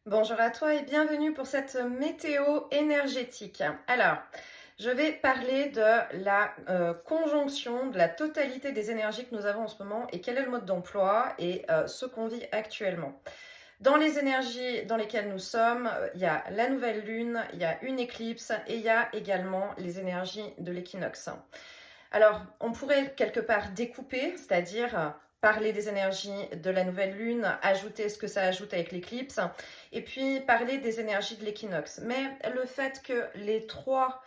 Bonjour à toi et bienvenue pour cette météo énergétique. Alors, je vais parler de la conjonction, de la totalité des énergies que nous avons en ce moment et quel est le mode d'emploi et ce qu'on vit actuellement. Dans les énergies dans lesquelles nous sommes, il y a la nouvelle lune, il y a une éclipse et il y a également les énergies de l'équinoxe. Alors, on pourrait quelque part découper, c'est-à-dire parler des énergies de la nouvelle lune, ajouter ce que ça ajoute avec l'éclipse, et puis parler des énergies de l'équinoxe. Mais le fait que les trois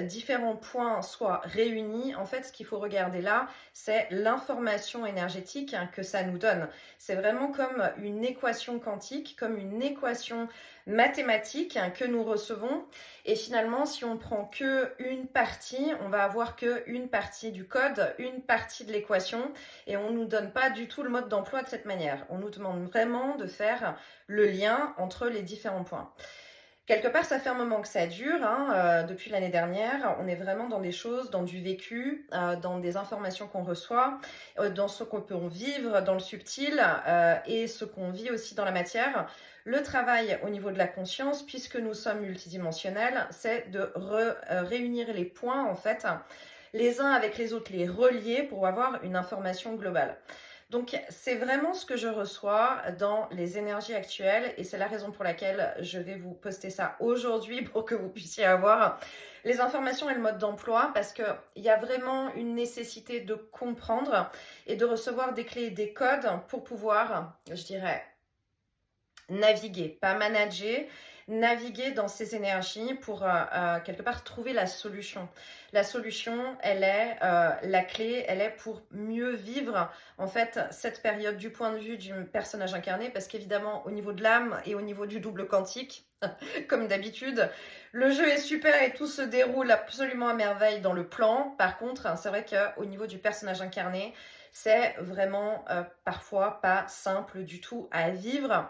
différents points soient réunis, en fait, ce qu'il faut regarder là, c'est l'information énergétique que ça nous donne. C'est vraiment comme une équation quantique, comme une équation mathématique que nous recevons. Et finalement, si on prend que une partie, on va avoir que une partie du code, une partie de l'équation, et on nous donne pas du tout le mode d'emploi de cette manière. On nous demande vraiment de faire le lien entre les différents points. Quelque part, ça fait un moment que ça dure, depuis l'année dernière. On est vraiment dans des choses, dans du vécu, dans des informations qu'on reçoit, dans ce qu'on peut vivre, dans le subtil, et ce qu'on vit aussi dans la matière. Le travail au niveau de la conscience, puisque nous sommes multidimensionnels, c'est de réunir les points, en fait, les uns avec les autres, les relier pour avoir une information globale. Donc, c'est vraiment ce que je reçois dans les énergies actuelles et c'est la raison pour laquelle je vais vous poster ça aujourd'hui pour que vous puissiez avoir les informations et le mode d'emploi parce qu'il y a vraiment une nécessité de comprendre et de recevoir des clés et des codes pour pouvoir, je dirais, naviguer, pas manager, naviguer dans ces énergies pour quelque part trouver la solution. La solution, elle est la clé, elle est pour mieux vivre en fait cette période du point de vue du personnage incarné, parce qu'évidemment au niveau de l'âme et au niveau du double quantique, comme d'habitude, le jeu est super et tout se déroule absolument à merveille dans le plan. Par contre, c'est vrai qu'au niveau du personnage incarné, c'est vraiment parfois pas simple du tout à vivre.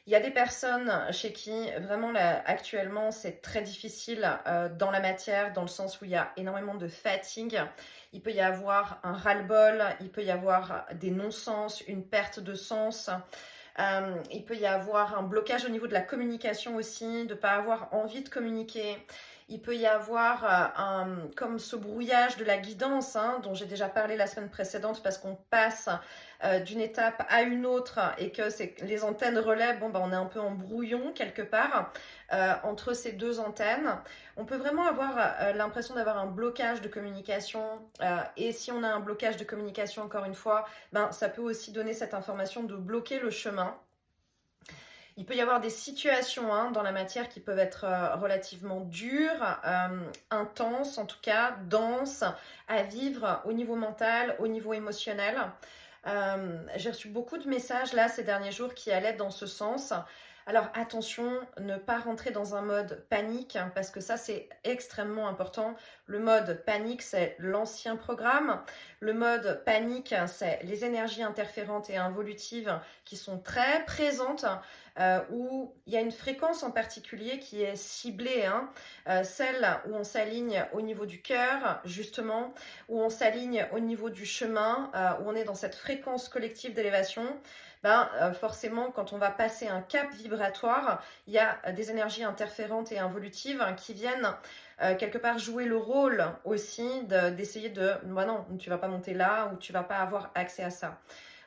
Il y a des personnes chez qui vraiment là, actuellement c'est très difficile dans la matière, dans le sens où il y a énormément de fatigue. Il peut y avoir un ras-le-bol, il peut y avoir des non-sens, une perte de sens. Il peut y avoir un blocage au niveau de la communication aussi, de ne pas avoir envie de communiquer. Il peut y avoir comme ce brouillage de la guidance dont j'ai déjà parlé la semaine précédente parce qu'on passe d'une étape à une autre et que les antennes relais, on est un peu en brouillon quelque part entre ces deux antennes. On peut vraiment avoir l'impression d'avoir un blocage de communication et si on a un blocage de communication, encore une fois, ça peut aussi donner cette information de bloquer le chemin. Il peut y avoir des situations dans la matière qui peuvent être relativement dures, intenses en tout cas, denses à vivre au niveau mental, au niveau émotionnel. J'ai reçu beaucoup de messages là ces derniers jours qui allaient dans ce sens. Alors attention, ne pas rentrer dans un mode panique parce que ça c'est extrêmement important. Le mode panique c'est l'ancien programme. Le mode panique c'est les énergies interférentes et involutives qui sont très présentes où il y a une fréquence en particulier qui est ciblée, celle où on s'aligne au niveau du cœur justement, où on s'aligne au niveau du chemin, où on est dans cette fréquence collective d'élévation. Forcément, quand on va passer un cap vibratoire, il y a des énergies interférentes et involutives qui viennent quelque part jouer le rôle aussi d'essayer de non, tu vas pas monter là ou tu vas pas avoir accès à ça.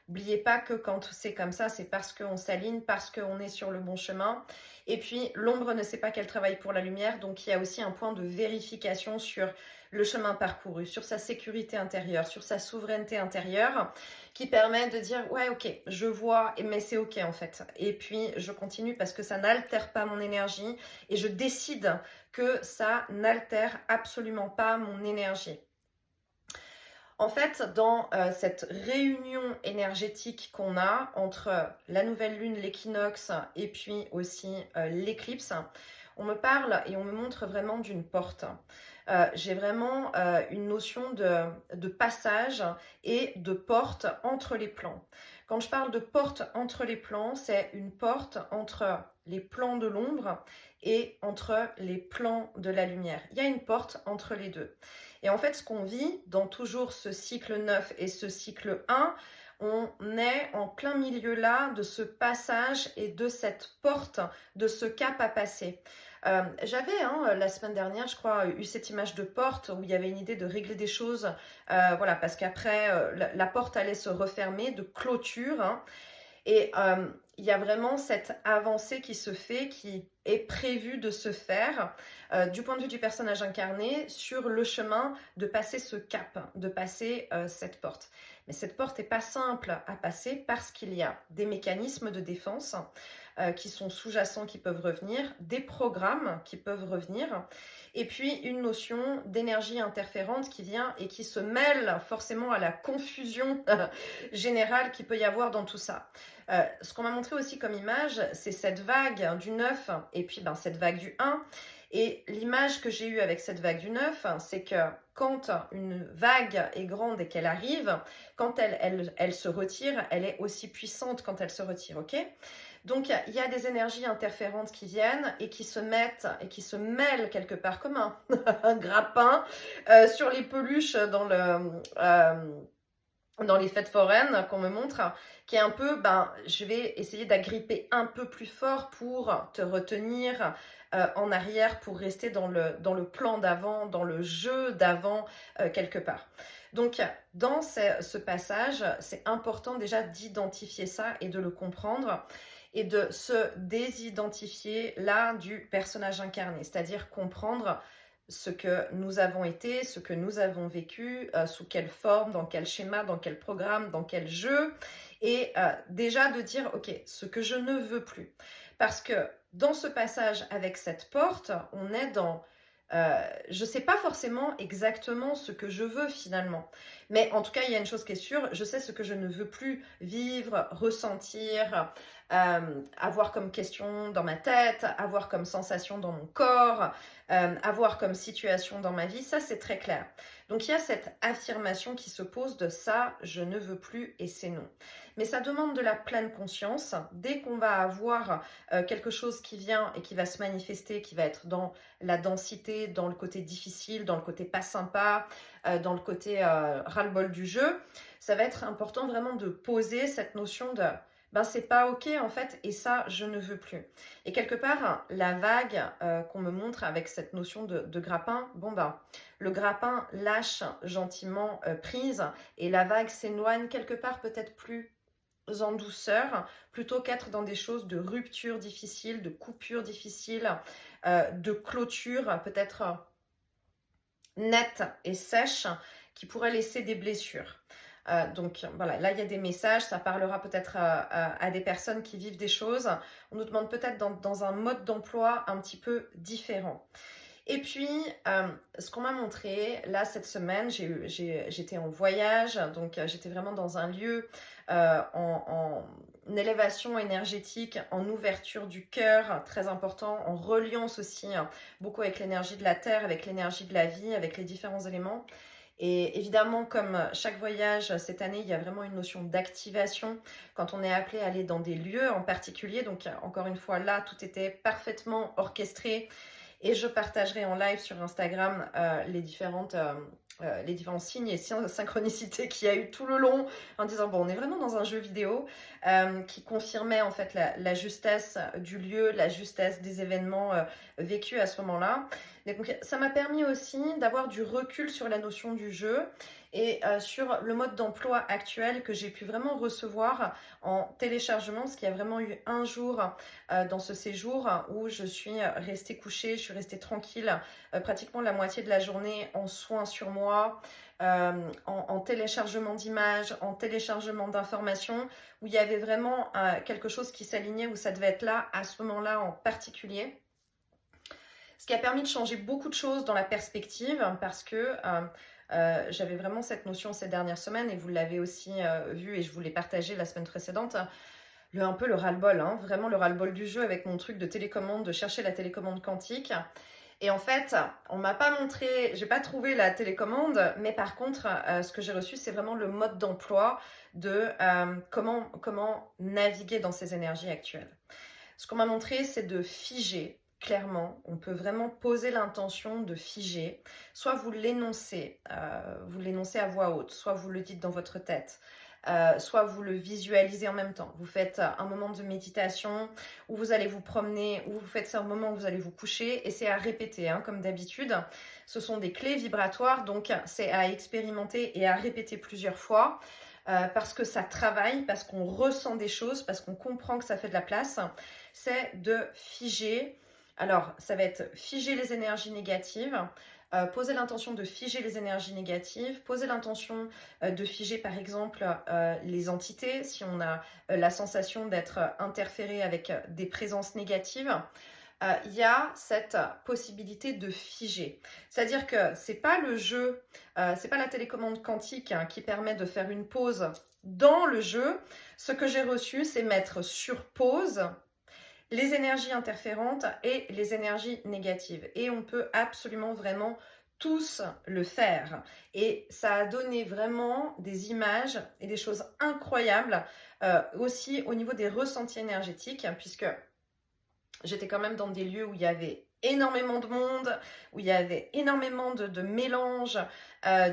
N'oubliez pas que quand c'est comme ça, c'est parce qu'on s'aligne, parce qu'on est sur le bon chemin. Et puis, l'ombre ne sait pas qu'elle travaille pour la lumière, donc il y a aussi un point de vérification sur le chemin parcouru, sur sa sécurité intérieure, sur sa souveraineté intérieure, qui permet de dire, ouais, ok, je vois, mais c'est ok en fait. Et puis, je continue parce que ça n'altère pas mon énergie et je décide que ça n'altère absolument pas mon énergie. En fait, dans cette réunion énergétique qu'on a entre la nouvelle lune, l'équinoxe et puis aussi l'éclipse, on me parle et on me montre vraiment d'une porte. J'ai vraiment une notion de passage et de porte entre les plans. Quand je parle de porte entre les plans, c'est une porte entre les plans de l'ombre et entre les plans de la lumière. Il y a une porte entre les deux. Et en fait, ce qu'on vit dans toujours ce cycle 9 et ce cycle 1, on est en plein milieu là de ce passage et de cette porte, de ce cap à passer. J'avais la semaine dernière, je crois, eu cette image de porte où il y avait une idée de régler des choses, voilà, parce qu'après, la porte allait se refermer, de clôture, hein. Et il y a vraiment cette avancée qui se fait, qui est prévue de se faire du point de vue du personnage incarné sur le chemin de passer ce cap, de passer cette porte. Mais cette porte n'est pas simple à passer parce qu'il y a des mécanismes de défense qui sont sous-jacents, qui peuvent revenir, des programmes qui peuvent revenir, et puis une notion d'énergie interférente qui vient et qui se mêle forcément à la confusion générale qu'il peut y avoir dans tout ça. Ce qu'on m'a montré aussi comme image, c'est cette vague du 9 et puis cette vague du 1. Et l'image que j'ai eue avec cette vague du 9, c'est que quand une vague est grande et qu'elle arrive, quand elle se retire, elle est aussi puissante quand elle se retire, ok? Donc il y a des énergies interférentes qui viennent et qui se mettent et qui se mêlent quelque part comme un grappin sur les peluches dans les fêtes foraines qu'on me montre, qui est un peu, je vais essayer d'agripper un peu plus fort pour te retenir en arrière, pour rester dans le plan d'avant, dans le jeu d'avant, quelque part. Donc, dans ce passage, c'est important déjà d'identifier ça et de le comprendre et de se désidentifier là du personnage incarné, c'est-à-dire comprendre ce que nous avons été, ce que nous avons vécu, sous quelle forme, dans quel schéma, dans quel programme, dans quel jeu, et déjà de dire, ok, ce que je ne veux plus. Parce que dans ce passage avec cette porte, on est dans... je ne sais pas forcément exactement ce que je veux finalement. Mais en tout cas, il y a une chose qui est sûre, je sais ce que je ne veux plus vivre, ressentir, avoir comme question dans ma tête, avoir comme sensation dans mon corps, avoir comme situation dans ma vie, ça c'est très clair. Donc il y a cette affirmation qui se pose de ça, je ne veux plus et c'est non. Mais ça demande de la pleine conscience. Dès qu'on va avoir quelque chose qui vient et qui va se manifester, qui va être dans la densité, dans le côté difficile, dans le côté pas sympa, dans le côté ras-le-bol du jeu, ça va être important vraiment de poser cette notion de c'est pas ok en fait et ça je ne veux plus. Et quelque part la vague qu'on me montre avec cette notion de grappin, le grappin lâche gentiment prise et la vague s'éloigne quelque part peut-être plus en douceur, plutôt qu'être dans des choses de rupture difficile, de coupure difficile, de clôture peut-être nette et sèche qui pourrait laisser des blessures. Donc voilà, là il y a des messages, ça parlera peut-être à des personnes qui vivent des choses. On nous demande peut-être dans un mode d'emploi un petit peu différent. Et puis, ce qu'on m'a montré, là, cette semaine, j'étais en voyage, donc j'étais vraiment dans un lieu en élévation énergétique, en ouverture du cœur, très important, en reliance aussi, beaucoup avec l'énergie de la terre, avec l'énergie de la vie, avec les différents éléments. Et évidemment, comme chaque voyage cette année, il y a vraiment une notion d'activation quand on est appelé à aller dans des lieux en particulier. Donc, encore une fois, là, tout était parfaitement orchestré. Et je partagerai en live sur Instagram les différents signes et synchronicités qu'il y a eu tout le long en disant on est vraiment dans un jeu vidéo qui confirmait en fait la justesse du lieu, la justesse des événements vécus à ce moment-là. Donc ça m'a permis aussi d'avoir du recul sur la notion du jeu et sur le mode d'emploi actuel que j'ai pu vraiment recevoir en téléchargement, parce qu'il y a vraiment eu un jour dans ce séjour où je suis restée couchée, je suis restée tranquille pratiquement la moitié de la journée en soins sur moi, en téléchargement d'images, en téléchargement d'informations, où il y avait vraiment quelque chose qui s'alignait, où ça devait être là à ce moment-là en particulier. Ce qui a permis de changer beaucoup de choses dans la perspective parce que j'avais vraiment cette notion ces dernières semaines et vous l'avez aussi vu et je vous l'ai partagé la semaine précédente, un peu le ras-le-bol, vraiment le ras-le-bol du jeu avec mon truc de télécommande, de chercher la télécommande quantique. Et en fait, on m'a pas montré, j'ai pas trouvé la télécommande, mais par contre, ce que j'ai reçu, c'est vraiment le mode d'emploi de comment naviguer dans ces énergies actuelles. Ce qu'on m'a montré, c'est de figer. Clairement, on peut vraiment poser l'intention de figer. Soit vous l'énoncez à voix haute, soit vous le dites dans votre tête. soit vous le visualisez en même temps. Vous faites un moment de méditation où vous allez vous promener, ou vous faites ça au moment où vous allez vous coucher, et c'est à répéter, hein, comme d'habitude. Ce sont des clés vibratoires, donc c'est à expérimenter et à répéter plusieurs fois. Parce que ça travaille, parce qu'on ressent des choses, parce qu'on comprend que ça fait de la place, c'est de figer. Alors, ça va être figer les énergies négatives, poser l'intention de figer les énergies négatives, poser l'intention de figer par exemple les entités, si on a la sensation d'être interféré avec des présences négatives. Il y a cette possibilité de figer. C'est-à-dire que c'est pas le jeu, c'est pas la télécommande quantique, hein, qui permet de faire une pause dans le jeu. Ce que j'ai reçu, c'est mettre sur pause les énergies interférantes et les énergies négatives. Et on peut absolument vraiment tous le faire. Et ça a donné vraiment des images et des choses incroyables, aussi au niveau des ressentis énergétiques, puisque j'étais quand même dans des lieux où il y avait énormément de monde, où il y avait énormément de mélange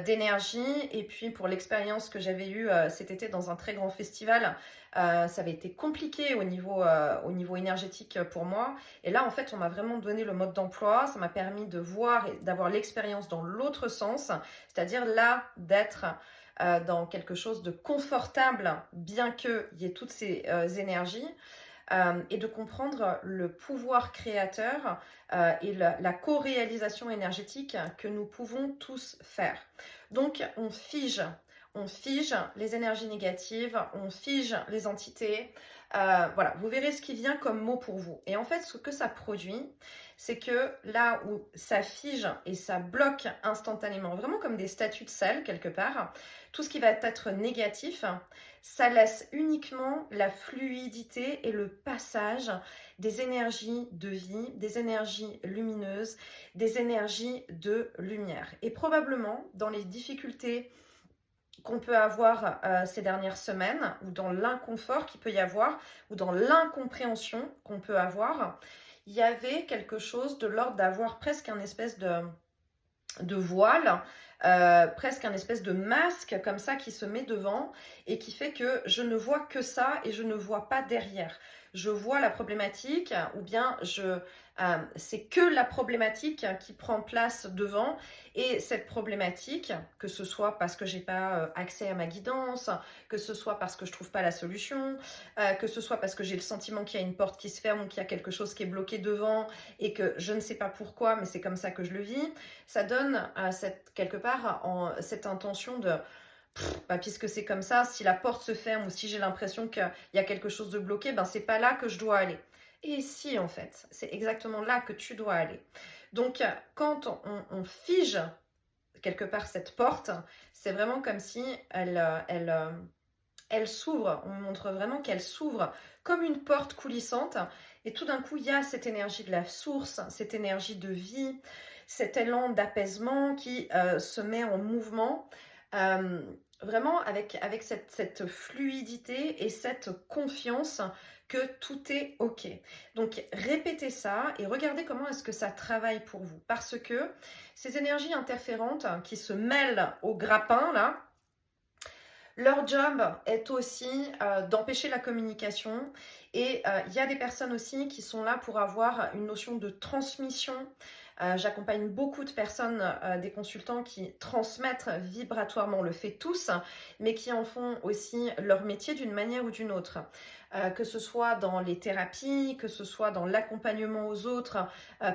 d'énergie. Et puis pour l'expérience que j'avais eue cet été dans un très grand festival, ça avait été compliqué au niveau énergétique pour moi. Et là, en fait, on m'a vraiment donné le mode d'emploi. Ça m'a permis de voir et d'avoir l'expérience dans l'autre sens, c'est-à-dire là, d'être dans quelque chose de confortable, bien qu'il y ait toutes ces énergies. Et de comprendre le pouvoir créateur et la co-réalisation énergétique que nous pouvons tous faire. Donc, on fige les énergies négatives, on fige les entités. Voilà, vous verrez ce qui vient comme mot pour vous. Et en fait, ce que ça produit, c'est que là où ça fige et ça bloque instantanément, vraiment comme des statues de sel quelque part, tout ce qui va être négatif, ça laisse uniquement la fluidité et le passage des énergies de vie, des énergies lumineuses, des énergies de lumière. Et probablement, dans les difficultés qu'on peut avoir ces dernières semaines, ou dans l'inconfort qu'il peut y avoir, ou dans l'incompréhension qu'on peut avoir, il y avait quelque chose de l'ordre d'avoir presque un espèce de voile, presque un espèce de masque comme ça qui se met devant et qui fait que je ne vois que ça et je ne vois pas derrière. Je vois la problématique ou bien c'est que la problématique qui prend place devant, et cette problématique, que ce soit parce que j'ai pas accès à ma guidance, que ce soit parce que je trouve pas la solution, que ce soit parce que j'ai le sentiment qu'il y a une porte qui se ferme ou qu'il y a quelque chose qui est bloqué devant et que je ne sais pas pourquoi, mais c'est comme ça que je le vis, ça donne quelque part cette intention de puisque c'est comme ça, si la porte se ferme ou si j'ai l'impression qu'il y a quelque chose de bloqué, ben c'est pas là que je dois aller. Et si, en fait, c'est exactement là que tu dois aller. Donc, quand on fige quelque part cette porte, c'est vraiment comme si elle s'ouvre. On montre vraiment qu'elle s'ouvre comme une porte coulissante. Et tout d'un coup, il y a cette énergie de la source, cette énergie de vie, cet élan d'apaisement qui se met en mouvement. Vraiment avec cette fluidité et cette confiance que tout est OK. Donc répétez ça et regardez comment est-ce que ça travaille pour vous. Parce que ces énergies interférentes qui se mêlent au grappin là, leur job est aussi d'empêcher la communication, et il y a des personnes aussi qui sont là pour avoir une notion de transmission. J'accompagne beaucoup de personnes, des consultants qui transmettent vibratoirement, on le fait tous, mais qui en font aussi leur métier d'une manière ou d'une autre. Que ce soit dans les thérapies, que ce soit dans l'accompagnement aux autres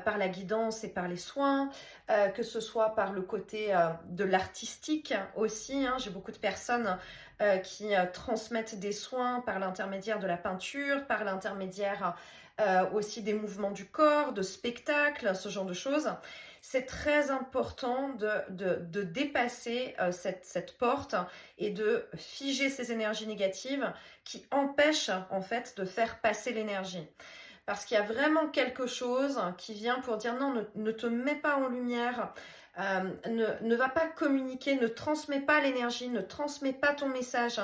par la guidance et par les soins, que ce soit par le côté de l'artistique aussi. J'ai beaucoup de personnes qui transmettent des soins par l'intermédiaire de la peinture, par l'intermédiaire aussi des mouvements du corps, de spectacles, ce genre de choses. C'est très important de dépasser cette porte et de figer ces énergies négatives qui empêchent en fait de faire passer l'énergie. Parce qu'il y a vraiment quelque chose qui vient pour dire non, ne te mets pas en lumière, ne va pas communiquer, ne transmets pas l'énergie, ne transmets pas ton message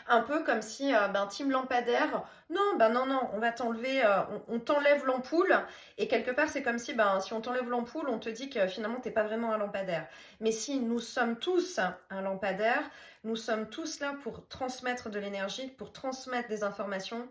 Un peu comme si, team lampadaire, non, non, non, on va t'enlever, on t'enlève l'ampoule. Et quelque part, c'est comme si, si on t'enlève l'ampoule, on te dit que finalement, t'es pas vraiment un lampadaire. Mais si nous sommes tous un lampadaire, nous sommes tous là pour transmettre de l'énergie, pour transmettre des informations,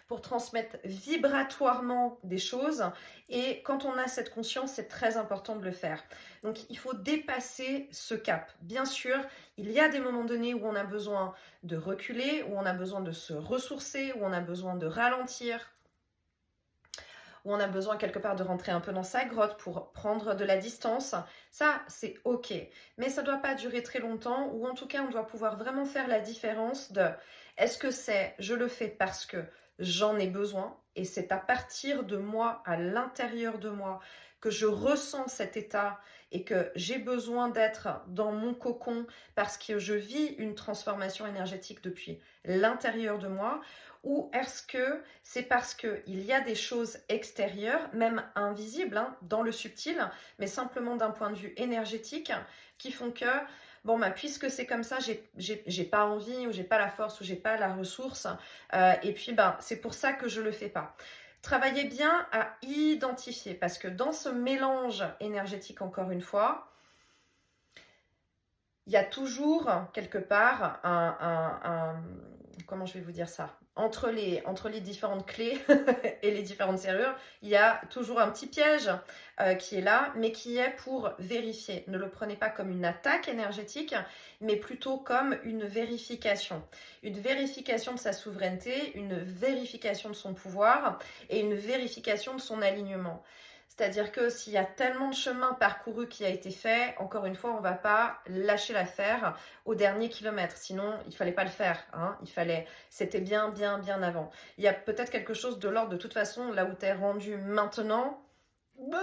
pour transmettre vibratoirement des choses. Et quand on a cette conscience, c'est très important de le faire. Donc, il faut dépasser ce cap. Bien sûr, il y a des moments donnés où on a besoin de reculer, où on a besoin de se ressourcer, où on a besoin de ralentir, où on a besoin quelque part de rentrer un peu dans sa grotte pour prendre de la distance. Ça, c'est ok. Mais ça ne doit pas durer très longtemps, ou en tout cas, on doit pouvoir vraiment faire la différence de est-ce que c'est je le fais parce que j'en ai besoin, et c'est à partir de moi, à l'intérieur de moi, que je ressens cet état et que j'ai besoin d'être dans mon cocon parce que je vis une transformation énergétique depuis l'intérieur de moi, ou est-ce que c'est parce qu'il y a des choses extérieures, même invisibles, dans le subtil, mais simplement d'un point de vue énergétique, qui font que, puisque c'est comme ça, j'ai pas envie, ou j'ai pas la force, ou j'ai pas la ressource, et puis c'est pour ça que je le fais pas. Travaillez bien à identifier, parce que dans ce mélange énergétique, encore une fois, il y a toujours quelque part comment je vais vous dire ça, entre les différentes clés et les différentes serrures, il y a toujours un petit piège qui est là, mais qui est pour vérifier. Ne le prenez pas comme une attaque énergétique, mais plutôt comme une vérification. Une vérification de sa souveraineté, une vérification de son pouvoir et une vérification de son alignement. C'est-à-dire que s'il y a tellement de chemin parcouru qui a été fait, encore une fois, on ne va pas lâcher l'affaire au dernier kilomètre. Sinon, il ne fallait pas le faire. C'était bien avant. Il y a peut-être quelque chose de l'ordre de toute façon, là où tu es rendu maintenant,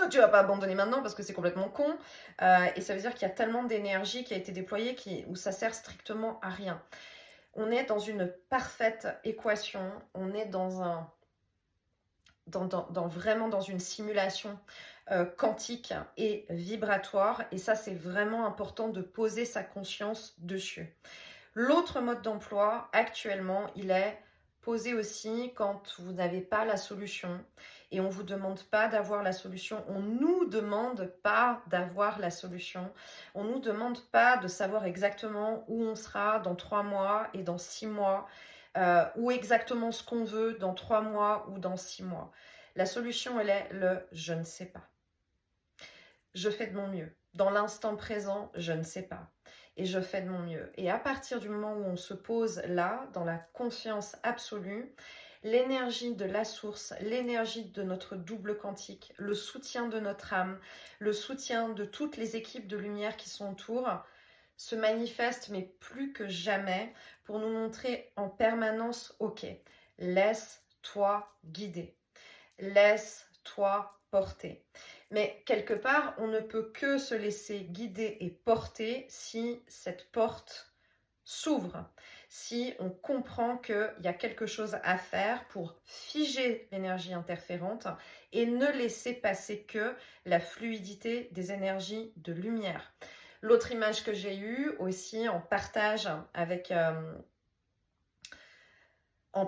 tu vas pas abandonner maintenant parce que c'est complètement con. Et ça veut dire qu'il y a tellement d'énergie qui a été déployée où ça sert strictement à rien. On est dans une parfaite équation. On est vraiment dans une simulation quantique et vibratoire, et ça c'est vraiment important de poser sa conscience dessus. L'autre mode d'emploi actuellement, il est posé aussi quand vous n'avez pas la solution, et on ne vous demande pas d'avoir la solution, on ne nous demande pas d'avoir la solution, on ne nous demande pas de savoir exactement où on sera dans 3 mois et dans 6 mois, ou exactement ce qu'on veut dans 3 mois ou dans 6 mois. La solution, elle est le « je ne sais pas ». Je fais de mon mieux. Dans l'instant présent, je ne sais pas. Et je fais de mon mieux. Et à partir du moment où on se pose là, dans la confiance absolue, l'énergie de la source, l'énergie de notre double quantique, le soutien de notre âme, le soutien de toutes les équipes de lumière qui sont autour, se manifeste, mais plus que jamais, pour nous montrer en permanence, ok, laisse-toi guider, laisse-toi porter. Mais quelque part, on ne peut que se laisser guider et porter si cette porte s'ouvre, si on comprend qu'il y a quelque chose à faire pour figer l'énergie interférente et ne laisser passer que la fluidité des énergies de lumière. L'autre image que j'ai eue aussi en partage avec je ne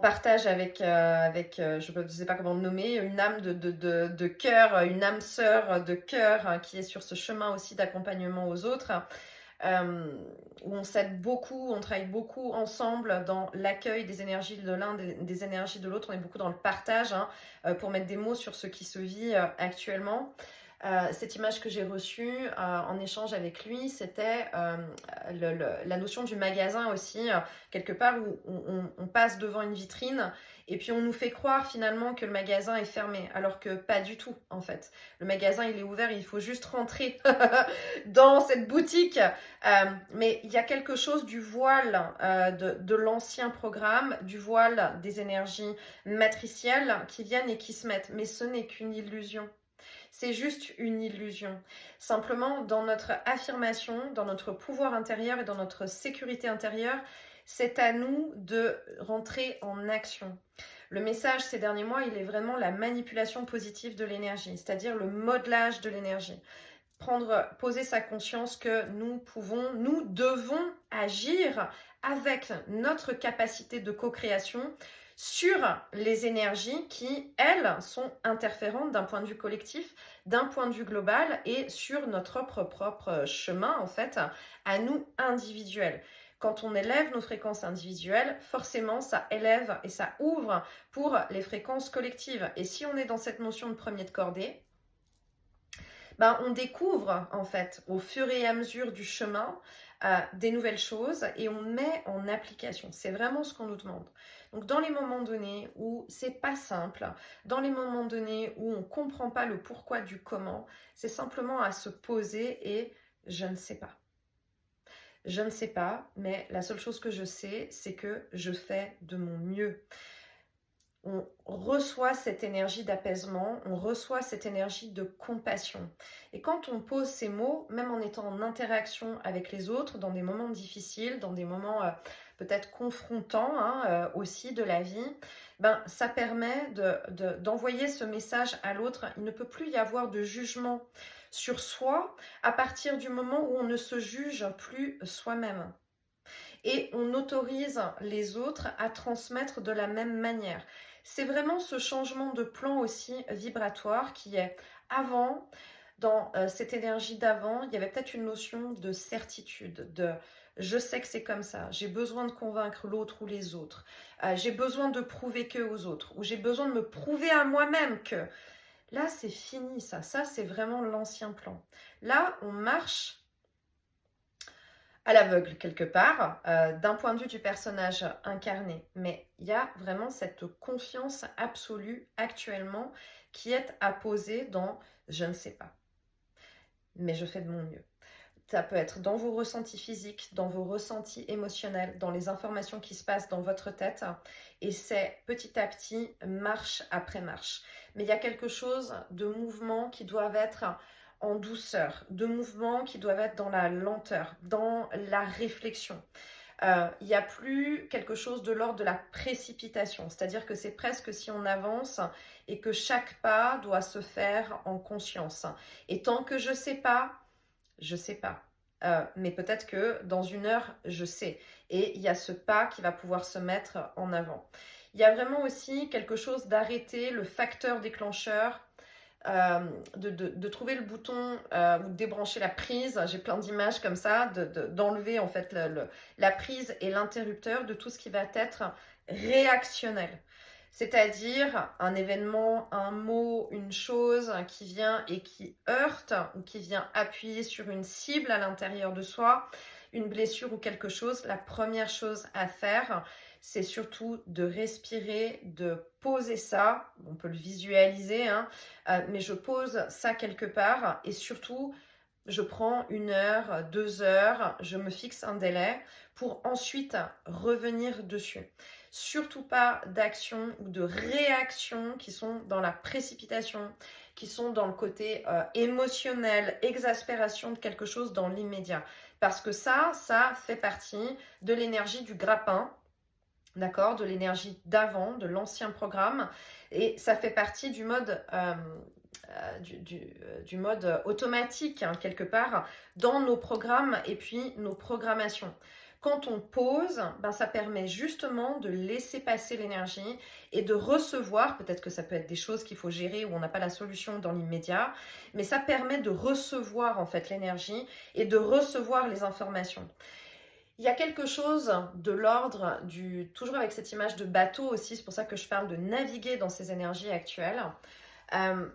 sais pas comment le nommer, une âme de cœur, une âme sœur de cœur qui est sur ce chemin aussi d'accompagnement aux autres, où on s'aide beaucoup, on travaille beaucoup ensemble dans l'accueil des énergies de l'un, des énergies de l'autre, on est beaucoup dans le partage pour mettre des mots sur ce qui se vit actuellement. Cette image que j'ai reçue en échange avec lui, c'était la notion du magasin aussi, quelque part où on passe devant une vitrine et puis on nous fait croire finalement que le magasin est fermé, alors que pas du tout en fait. Le magasin il est ouvert, il faut juste rentrer dans cette boutique. Mais il y a quelque chose du voile de l'ancien programme, du voile des énergies matricielles qui viennent et qui se mettent. Mais ce n'est qu'une illusion. C'est juste une illusion. Simplement, dans notre affirmation, dans notre pouvoir intérieur et dans notre sécurité intérieure, c'est à nous de rentrer en action. Le message ces derniers mois, il est vraiment la manipulation positive de l'énergie, c'est-à-dire le modelage de l'énergie. Poser sa conscience que nous devons agir avec notre capacité de co-création sur les énergies qui, elles, sont interférentes d'un point de vue collectif, d'un point de vue global et sur notre propre chemin, en fait, à nous individuels. Quand on élève nos fréquences individuelles, forcément, ça élève et ça ouvre pour les fréquences collectives. Et si on est dans cette notion de premier de cordée, ben, on découvre en fait au fur et à mesure du chemin des nouvelles choses et on met en application. C'est vraiment ce qu'on nous demande. Donc dans les moments donnés où c'est pas simple, dans les moments donnés où on comprend pas le pourquoi du comment, c'est simplement à se poser et je ne sais pas. Je ne sais pas, mais la seule chose que je sais, c'est que je fais de mon mieux. On reçoit cette énergie d'apaisement, on reçoit cette énergie de compassion. Et quand on pose ces mots, même en étant en interaction avec les autres, dans des moments difficiles, dans des moments peut-être confrontants aussi de la vie, ben, ça permet d'envoyer ce message à l'autre. Il ne peut plus y avoir de jugement sur soi à partir du moment où on ne se juge plus soi-même. Et on autorise les autres à transmettre de la même manière. C'est vraiment ce changement de plan aussi vibratoire qui est avant, dans cette énergie d'avant, il y avait peut-être une notion de certitude, de je sais que c'est comme ça, j'ai besoin de convaincre l'autre ou les autres, j'ai besoin de prouver que aux autres, ou j'ai besoin de me prouver à moi-même que. Là, c'est fini ça c'est vraiment l'ancien plan. Là, on marche à l'aveugle quelque part, d'un point de vue du personnage incarné. Mais il y a vraiment cette confiance absolue actuellement qui est à poser dans « je ne sais pas, mais je fais de mon mieux ». Ça peut être dans vos ressentis physiques, dans vos ressentis émotionnels, dans les informations qui se passent dans votre tête. Et c'est petit à petit, marche après marche. Mais il y a quelque chose de mouvement qui doivent être en douceur, de mouvements qui doivent être dans la lenteur, dans la réflexion. Il n'y a plus quelque chose de l'ordre de la précipitation, c'est-à-dire que c'est presque si on avance et que chaque pas doit se faire en conscience. Et tant que je sais pas, mais peut-être que dans une heure, je sais. Et il y a ce pas qui va pouvoir se mettre en avant. Il y a vraiment aussi quelque chose d'arrêter le facteur déclencheur, de trouver le bouton ou de débrancher la prise. J'ai plein d'images comme ça, d'enlever en fait la prise et l'interrupteur de tout ce qui va être réactionnel. C'est-à-dire un événement, un mot, une chose qui vient et qui heurte ou qui vient appuyer sur une cible à l'intérieur de soi, une blessure ou quelque chose. La première chose à faire, c'est surtout de respirer, de poser ça. On peut le visualiser, mais je pose ça quelque part et surtout, je prends 1 heure, 2 heures, je me fixe un délai pour ensuite revenir dessus. Surtout pas d'action ou de réaction qui sont dans la précipitation, qui sont dans le côté émotionnel, exaspération de quelque chose dans l'immédiat. Parce que ça fait partie de l'énergie du grappin, d'accord, de l'énergie d'avant, de l'ancien programme, et ça fait partie du mode du mode automatique quelque part dans nos programmes et puis nos programmations. Quand on pose, ça permet justement de laisser passer l'énergie et de recevoir, peut-être que ça peut être des choses qu'il faut gérer où on n'a pas la solution dans l'immédiat, mais ça permet de recevoir en fait l'énergie et de recevoir les informations. Il y a quelque chose de l'ordre toujours avec cette image de bateau aussi, c'est pour ça que je parle de naviguer dans ces énergies actuelles. Je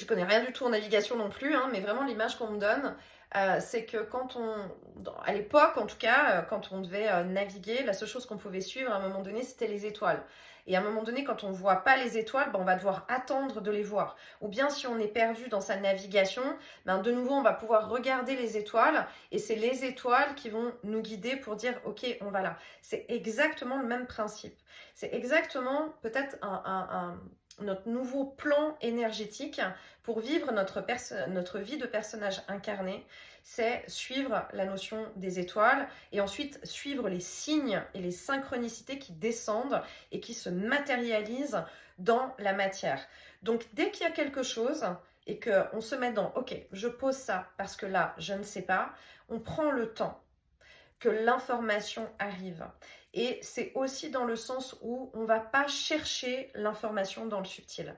connais rien du tout en navigation non plus, mais vraiment l'image qu'on me donne, c'est que à l'époque en tout cas, quand on devait naviguer, la seule chose qu'on pouvait suivre à un moment donné, c'était les étoiles. Et à un moment donné, quand on ne voit pas les étoiles, on va devoir attendre de les voir. Ou bien si on est perdu dans sa navigation, de nouveau, on va pouvoir regarder les étoiles et c'est les étoiles qui vont nous guider pour dire « Ok, on va là ». C'est exactement le même principe. C'est exactement peut-être notre nouveau plan énergétique pour vivre notre vie de personnage incarné, c'est suivre la notion des étoiles et ensuite suivre les signes et les synchronicités qui descendent et qui se matérialisent dans la matière. Donc dès qu'il y a quelque chose et qu'on se met dans « Ok, je pose ça parce que là, je ne sais pas », on prend le temps que l'information arrive. Et c'est aussi dans le sens où on ne va pas chercher l'information dans le subtil.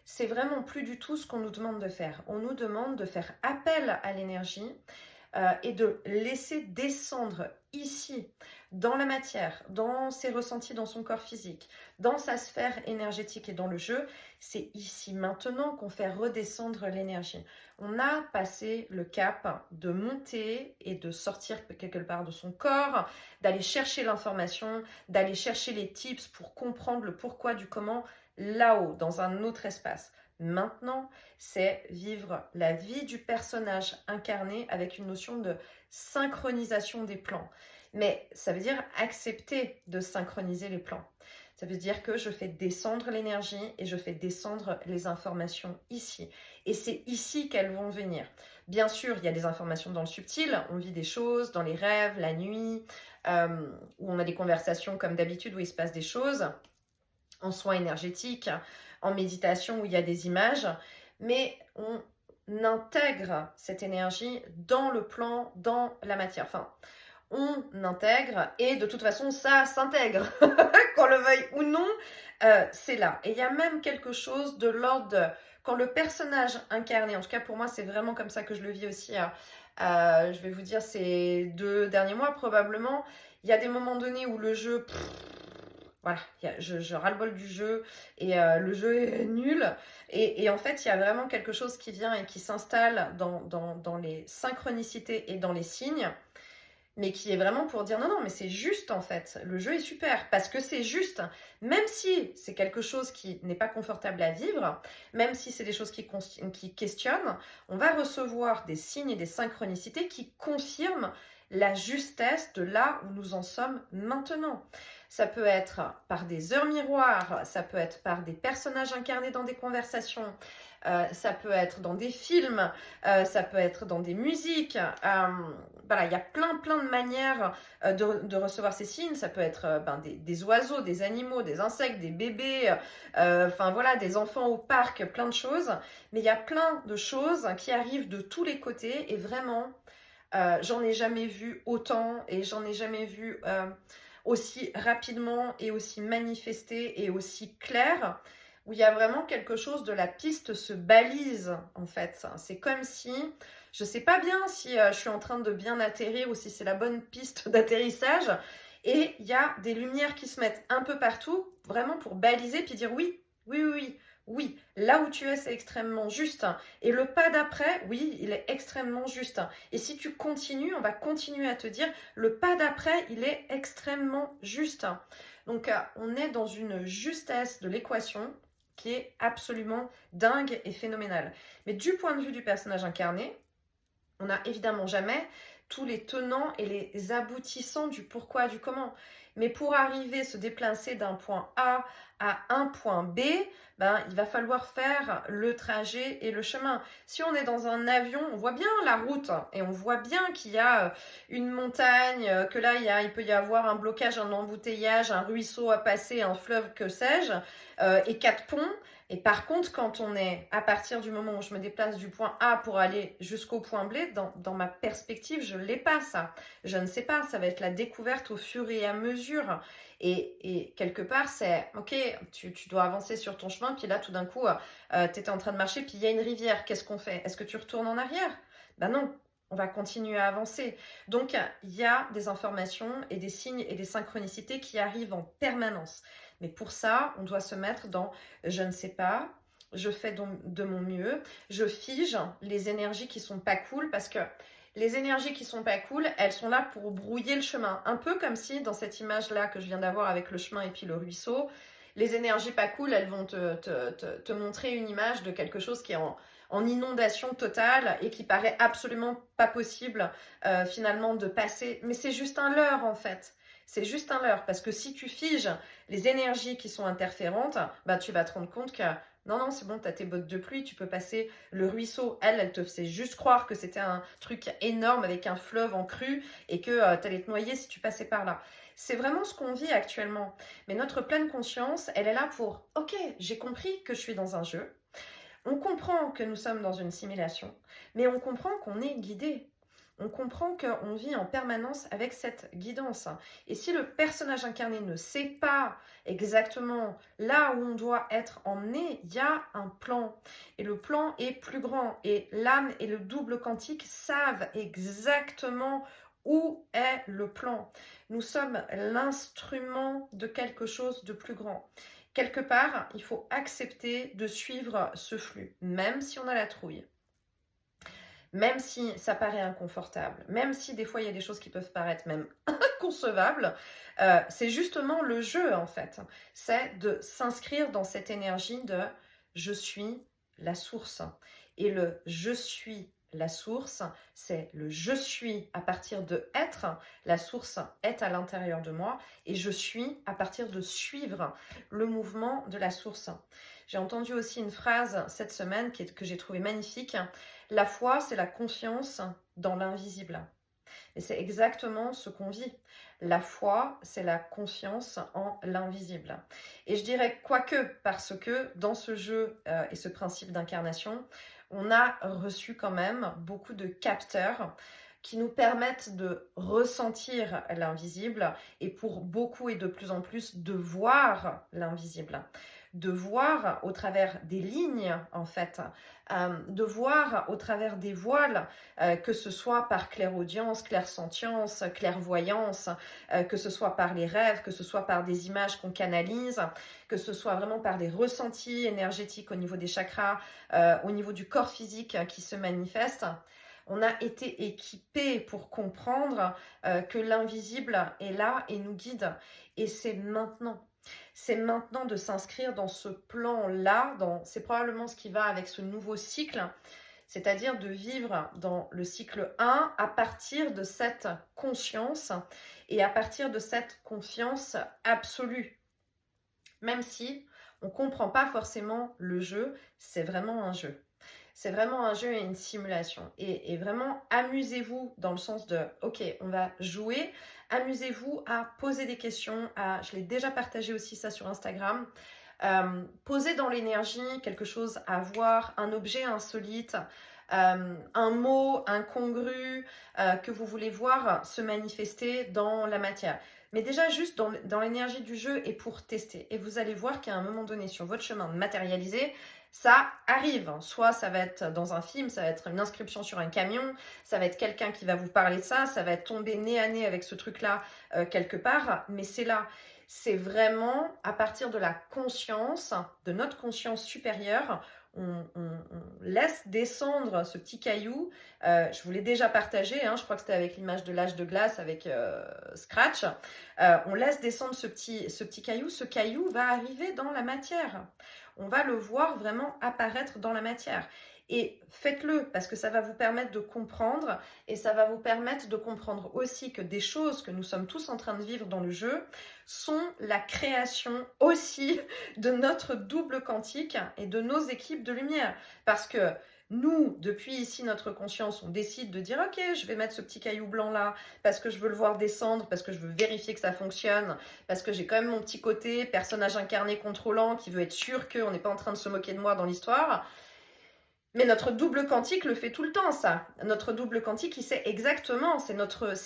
C'est vraiment plus du tout ce qu'on nous demande de faire. On nous demande de faire appel à l'énergie et de laisser descendre ici, dans la matière, dans ses ressentis dans son corps physique, dans sa sphère énergétique et dans le jeu. C'est ici maintenant qu'on fait redescendre l'énergie. On a passé le cap de monter et de sortir quelque part de son corps, d'aller chercher l'information, d'aller chercher les tips pour comprendre le pourquoi du comment là-haut, dans un autre espace. Maintenant, c'est vivre la vie du personnage incarné avec une notion de synchronisation des plans. Mais ça veut dire accepter de synchroniser les plans. Ça veut dire que je fais descendre l'énergie et je fais descendre les informations ici. Et c'est ici qu'elles vont venir. Bien sûr, il y a des informations dans le subtil. On vit des choses dans les rêves, la nuit, où on a des conversations comme d'habitude, où il se passe des choses, en soins énergétiques, en méditation où il y a des images, mais on intègre cette énergie dans le plan, dans la matière. Enfin, on intègre et de toute façon, ça s'intègre, qu'on le veuille ou non, c'est là. Et il y a même quelque chose de l'ordre de, quand le personnage incarné, en tout cas pour moi, c'est vraiment comme ça que je le vis aussi, je vais vous dire ces 2 derniers mois probablement, il y a des moments donnés où le jeu... Voilà, je ras-le-bol du jeu et le jeu est nul. Et en fait, il y a vraiment quelque chose qui vient et qui s'installe dans les synchronicités et dans les signes, mais qui est vraiment pour dire non, non, mais c'est juste en fait. Le jeu est super parce que c'est juste. Même si c'est quelque chose qui n'est pas confortable à vivre, même si c'est des choses qui questionnent, on va recevoir des signes et des synchronicités qui confirment la justesse de là où nous en sommes maintenant. Ça peut être par des heures miroirs, ça peut être par des personnages incarnés dans des conversations, ça peut être dans des films, ça peut être dans des musiques. Voilà, il y a plein de manières de recevoir ces signes. Ça peut être des oiseaux, des animaux, des insectes, des bébés, enfin voilà, des enfants au parc, plein de choses. Mais il y a plein de choses qui arrivent de tous les côtés et vraiment, j'en ai jamais vu autant et j'en ai jamais vu aussi rapidement et aussi manifesté et aussi clair, où il y a vraiment quelque chose de la piste se balise en fait. C'est comme si, je sais pas bien si je suis en train de bien atterrir ou si c'est la bonne piste d'atterrissage, et il y a des lumières qui se mettent un peu partout, vraiment pour baliser puis dire oui, oui, oui, oui. Oui, là où tu es, c'est extrêmement juste. Et le pas d'après, oui, il est extrêmement juste. Et si tu continues, on va continuer à te dire, le pas d'après, il est extrêmement juste. Donc, on est dans une justesse de l'équation qui est absolument dingue et phénoménale. Mais du point de vue du personnage incarné, on n'a évidemment jamais tous les tenants et les aboutissants du pourquoi, du comment. Mais pour arriver, se déplacer d'un point A à un point B, il va falloir faire le trajet et le chemin. Si on est dans un avion, on voit bien la route et on voit bien qu'il y a une montagne, que là, il peut y avoir un blocage, un embouteillage, un ruisseau à passer, un fleuve, que sais-je, et 4 ponts. Et par contre, quand on est à partir du moment où je me déplace du point A pour aller jusqu'au point B, dans ma perspective, je ne l'ai pas ça. Je ne sais pas, ça va être la découverte au fur et à mesure. Et quelque part, c'est ok, tu dois avancer sur ton chemin, puis là, tout d'un coup, tu étais en train de marcher, puis il y a une rivière. Qu'est-ce qu'on fait? Est-ce que tu retournes en arrière? Ben non, on va continuer à avancer. Donc, il y a des informations et des signes et des synchronicités qui arrivent en permanence. Mais pour ça, on doit se mettre dans « je ne sais pas », je fais de mon mieux, je fige les énergies qui sont pas cool parce que les énergies qui sont pas cool, elles sont là pour brouiller le chemin. Un peu comme si dans cette image-là que je viens d'avoir avec le chemin et puis le ruisseau, les énergies pas cool, elles vont te montrer une image de quelque chose qui est en inondation totale et qui paraît absolument pas possible finalement de passer. Mais c'est juste un leurre en fait. C'est juste un leurre, parce que si tu figes les énergies qui sont interférentes, tu vas te rendre compte que non, c'est bon, tu as tes bottes de pluie, tu peux passer le ruisseau. Elle te faisait juste croire que c'était un truc énorme avec un fleuve en crue et que tu allais te noyer si tu passais par là. C'est vraiment ce qu'on vit actuellement. Mais notre pleine conscience, elle est là pour « Ok, j'ai compris que je suis dans un jeu. On comprend que nous sommes dans une simulation, mais on comprend qu'on est guidé. on comprend qu'on vit en permanence avec cette guidance. Et si le personnage incarné ne sait pas exactement là où on doit être emmené, il y a un plan. Et le plan est plus grand. Et l'âme et le double quantique savent exactement où est le plan. Nous sommes l'instrument de quelque chose de plus grand. Quelque part, il faut accepter de suivre ce flux, même si on a la trouille. Même si ça paraît inconfortable, même si des fois il y a des choses qui peuvent paraître même inconcevables, c'est justement le jeu en fait. C'est de s'inscrire dans cette énergie de je suis la source. Et le je suis la source, c'est le je suis à partir de être. La source est à l'intérieur de moi et je suis à partir de suivre le mouvement de la source. J'ai entendu aussi une phrase cette semaine que j'ai trouvée magnifique. La foi, c'est la confiance dans l'invisible. Et c'est exactement ce qu'on vit. La foi, c'est la confiance en l'invisible. Et je dirais quoique, parce que dans ce jeu et ce principe d'incarnation, on a reçu quand même beaucoup de capteurs qui nous permettent de ressentir l'invisible et pour beaucoup et de plus en plus de voir l'invisible, de voir au travers des lignes en fait, de voir au travers des voiles, que ce soit par clairaudience, clairsentience, clairvoyance, que ce soit par les rêves, que ce soit par des images qu'on canalise, que ce soit vraiment par des ressentis énergétiques au niveau des chakras, au niveau du corps physique qui se manifeste. On a été équipés pour comprendre que l'invisible est là et nous guide. Et c'est maintenant. C'est maintenant de s'inscrire dans ce plan-là. C'est probablement ce qui va avec ce nouveau cycle. C'est-à-dire de vivre dans le cycle 1 à partir de cette conscience et à partir de cette confiance absolue. Même si on ne comprend pas forcément le jeu, c'est vraiment un jeu. C'est vraiment un jeu et une simulation. Et vraiment, amusez-vous dans le sens de, ok, on va jouer. Amusez-vous à poser des questions. Je l'ai déjà partagé aussi ça sur Instagram. Posez dans l'énergie quelque chose à voir, un objet insolite, un mot incongru que vous voulez voir se manifester dans la matière. Mais déjà juste dans l'énergie du jeu et pour tester. Et vous allez voir qu'à un moment donné sur votre chemin de matérialiser, ça arrive. Soit ça va être dans un film, ça va être une inscription sur un camion, ça va être quelqu'un qui va vous parler de ça, ça va être tomber nez à nez avec ce truc-là quelque part, mais c'est là. C'est vraiment à partir de la conscience, de notre conscience supérieure, on laisse descendre ce petit caillou. Je vous l'ai déjà partagé, je crois que c'était avec l'image de l'âge de glace avec Scratch. On laisse descendre ce petit caillou. Ce caillou va arriver dans la matière. On va le voir vraiment apparaître dans la matière. Et faites-le parce que ça va vous permettre de comprendre et ça va vous permettre de comprendre aussi que des choses que nous sommes tous en train de vivre dans le jeu sont la création aussi de notre double quantique et de nos équipes de lumière. Parce que nous, depuis ici, notre conscience, on décide de dire « Ok, je vais mettre ce petit caillou blanc là parce que je veux le voir descendre, parce que je veux vérifier que ça fonctionne, parce que j'ai quand même mon petit côté personnage incarné contrôlant qui veut être sûr qu'on n'est pas en train de se moquer de moi dans l'histoire. » Mais notre double quantique le fait tout le temps, ça. Notre double quantique, il sait exactement, c'est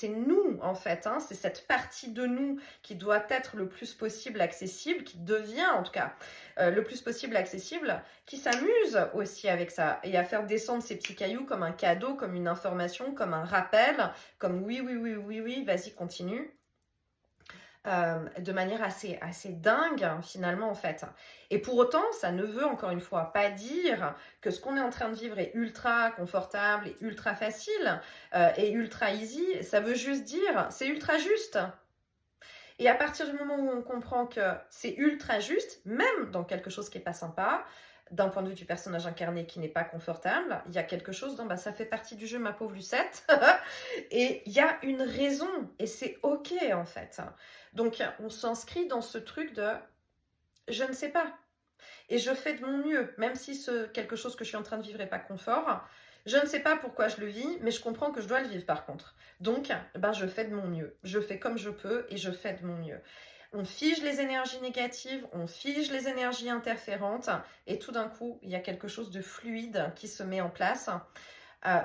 nous en fait, c'est cette partie de nous qui doit être le plus possible accessible, qui devient en tout cas le plus possible accessible, qui s'amuse aussi avec ça et à faire descendre ces petits cailloux comme un cadeau, comme une information, comme un rappel, comme oui, vas-y, continue. De manière assez dingue finalement en fait. Et pour autant, ça ne veut encore une fois pas dire que ce qu'on est en train de vivre est ultra confortable et ultra facile et ultra easy. Ça veut juste dire c'est ultra juste. Et à partir du moment où on comprend que c'est ultra juste, même dans quelque chose qui n'est pas sympa, d'un point de vue du personnage incarné qui n'est pas confortable, il y a quelque chose dont ça fait partie du jeu, ma pauvre Lucette. Et il y a une raison, et c'est ok en fait. Donc on s'inscrit dans ce truc de je ne sais pas. Et je fais de mon mieux, même si quelque chose que je suis en train de vivre n'est pas confort. Je ne sais pas pourquoi je le vis, mais je comprends que je dois le vivre par contre. Donc, je fais de mon mieux. Je fais comme je peux et je fais de mon mieux. On fige les énergies négatives, on fige les énergies interférentes et tout d'un coup, il y a quelque chose de fluide qui se met en place.